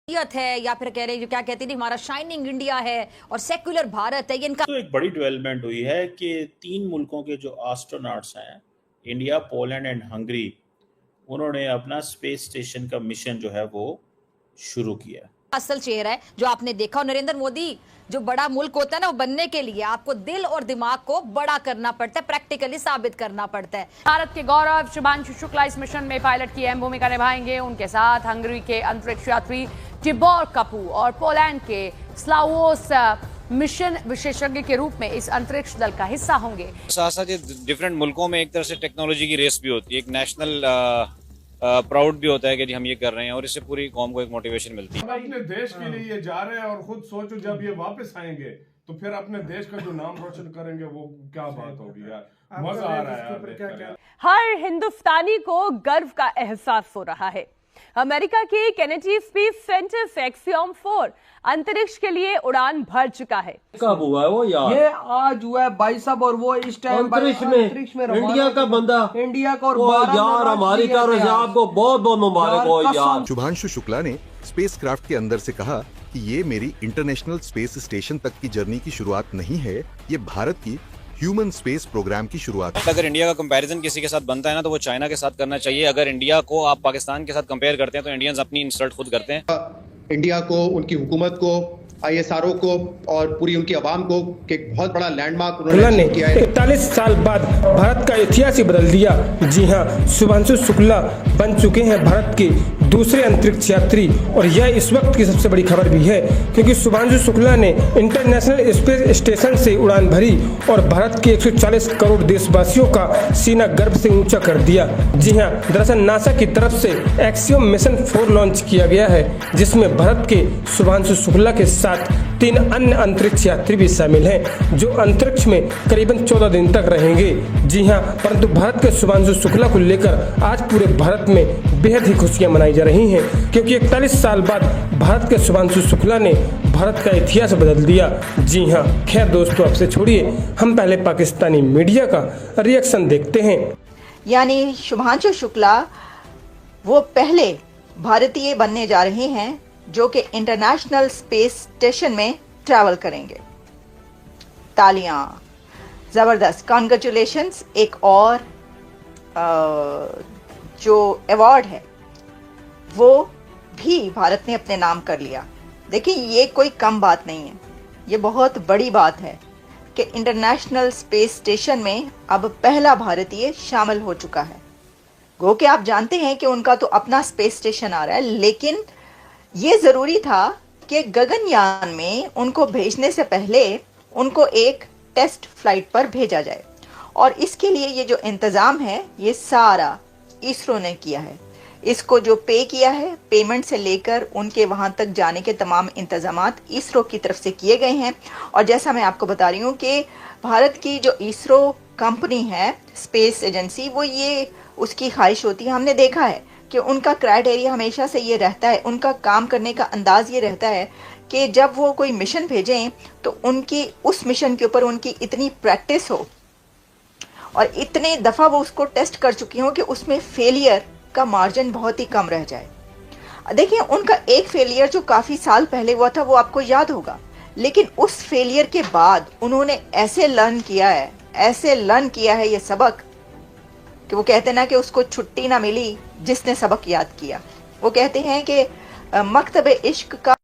है या फिर कह रहे जो क्या कहते थे हमारा शाइनिंग इंडिया है और सेक्युलर भारत है, इनका तो एक बड़ी डेवलपमेंट हुई है कि 3 मुल्कों के जो एस्ट्रोनॉट्स हैं, इंडिया, पोलैंड एंड हंगरी, उन्होंने अपना स्पेस स्टेशन का मिशन जो है वो शुरू किया। असल चेहरा है जो आपने देखा। और नरेंद्र मोदी जो बड़ा मुल्क होता है ना, वो बनने के लिए आपको दिल और दिमाग को बड़ा करना पड़ता है, प्रैक्टिकली साबित करना पड़ता है। भारत के गौरव शुभांशु शुक्ला इस मिशन में पायलट की अहम भूमिका निभाएंगे। उनके साथ हंगरी के अंतरिक्ष यात्री टिबोर कपू और पोलैंड के स्लावोस मिशन विशेषज्ञ के रूप में इस अंतरिक्ष दल का हिस्सा होंगे। साथ साथ ये डिफरेंट मुल्कों में एक तरह से टेक्नोलॉजी की रेस भी होती है, एक नेशनल प्राउड भी होता है कि हम ये कर रहे हैं, और इससे पूरी कौम को एक मोटिवेशन मिलती है। हम अपने देश के लिए ये जा रहे हैं और खुद सोचो जब ये वापस आएंगे तो फिर अपने देश का जो नाम रोशन करेंगे वो क्या बात होगी यार। मजा आ रहा है यार। हर हिंदुस्तानी को गर्व का एहसास हो रहा है। अमेरिका के केनेडी स्पेस सेंटर से एक्सियोम 4 अंतरिक्ष के लिए उड़ान भर चुका है। कब हुआ है वो यार? ये आज हुआ है भाई साहब, और वो इस टाइम अंतरिक्ष में इंडिया का बंदा, इंडिया का। और यार हमारी तरफ से आपको बहुत बहुत मुबारक हो यार। शुभांशु शुक्ला ने स्पेसक्राफ्ट के अंदर से कहा कि ये मेरी इंटरनेशनल स्पेस स्टेशन तक की जर्नी की शुरुआत नहीं है, ये भारत की ह्यूमन स्पेस प्रोग्राम की शुरुआत है। अगर इंडिया का कंपैरिजन किसी के साथ बनता है ना, तो वो चाइना के साथ करना चाहिए। अगर इंडिया को आप पाकिस्तान के साथ कंपेयर करते हैं तो इंडियंस अपनी इंसल्ट खुद करते हैं। इंडिया को, उनकी हुकूमत को, ISRO को और पूरी उनकी आवाम को एक बहुत बड़ा लैंडमार्क उन्होंने किया है। 41 साल बाद भारत का इतिहास ही बदल दिया। जी हाँ, शुभांशु शुक्ला बन चुके हैं भारत के दूसरे अंतरिक्ष यात्री। और यह इस वक्त की सबसे बड़ी खबर भी है, क्योंकि शुभांशु शुक्ला ने इंटरनेशनल स्पेस स्टेशन से उड़ान भरी और भारत के 140 करोड़ देशवासियों का सीना गर्व से ऊंचा कर दिया। जी हाँ, दरअसल नासा की तरफ से एक्सियोम मिशन 4 लॉन्च किया गया है, जिसमें भारत के शुभांशु शुक्ला के साथ 3 अन्य अंतरिक्ष यात्री भी शामिल हैं, जो अंतरिक्ष में करीबन 14 दिन तक रहेंगे। जी हाँ, परंतु भारत के शुभांशु शुक्ला को लेकर आज पूरे भारत में बेहद ही खुशियां मनाई जा रही हैं, क्योंकि 41 साल बाद भारत के शुभांशु शुक्ला ने भारत का इतिहास बदल दिया। जी हाँ, खैर दोस्तों, आपसे छोड़िए, हम पहले पाकिस्तानी मीडिया का रिएक्शन देखते हैं। यानी शुभांशु शुक्ला वो पहले भारतीय बनने जा रहे हैं जो कि इंटरनेशनल स्पेस स्टेशन में ट्रैवल करेंगे। तालियां, जबरदस्त, कॉन्ग्रेचुलेशंस। एक और जो अवार्ड है वो भी भारत ने अपने नाम कर लिया। देखिए, ये कोई कम बात नहीं है, ये बहुत बड़ी बात है कि इंटरनेशनल स्पेस स्टेशन में अब पहला भारतीय शामिल हो चुका है। गो कि आप जानते हैं कि उनका तो अपना स्पेस स्टेशन आ रहा है, लेकिन ये जरूरी था कि गगनयान में उनको भेजने से पहले उनको एक टेस्ट फ्लाइट पर भेजा जाए। और इसके लिए ये जो इंतजाम है ये सारा इसरो ने किया है। इसको जो पे किया है, पेमेंट से लेकर उनके वहां तक जाने के तमाम इंतजामात इसरो की तरफ से किए गए हैं। और जैसा मैं आपको बता रही हूँ कि भारत की जो इसरो कंपनी है, स्पेस एजेंसी, वो ये उसकी ख्वाहिश होती है, हमने देखा है कि उनका क्राइटेरिया हमेशा से ये रहता है, उनका काम करने का अंदाज ये रहता है कि जब वो कोई मिशन भेजें तो उनकी उस मिशन के ऊपर उनकी इतनी प्रैक्टिस हो और इतने दफ़ा वो उसको टेस्ट कर चुकी हो कि उसमें फेलियर का मार्जिन बहुत ही कम रह जाए। देखिए, उनका एक फेलियर जो काफ़ी साल पहले हुआ था वो आपको याद होगा, लेकिन उस फेलियर के बाद उन्होंने ऐसे लर्न किया है ये सबक कि वो कहते ना कि उसको छुट्टी ना मिली जिसने सबक याद किया। वो कहते हैं कि मकतब इश्क का